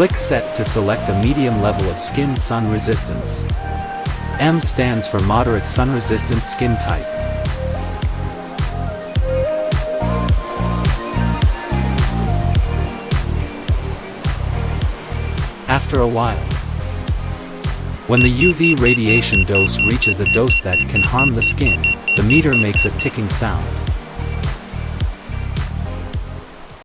Click Set to select a medium level of skin sun resistance. M stands for moderate sun-resistant skin type. After a while, when the UV radiation dose reaches a dose that can harm the skin, the meter makes a ticking sound.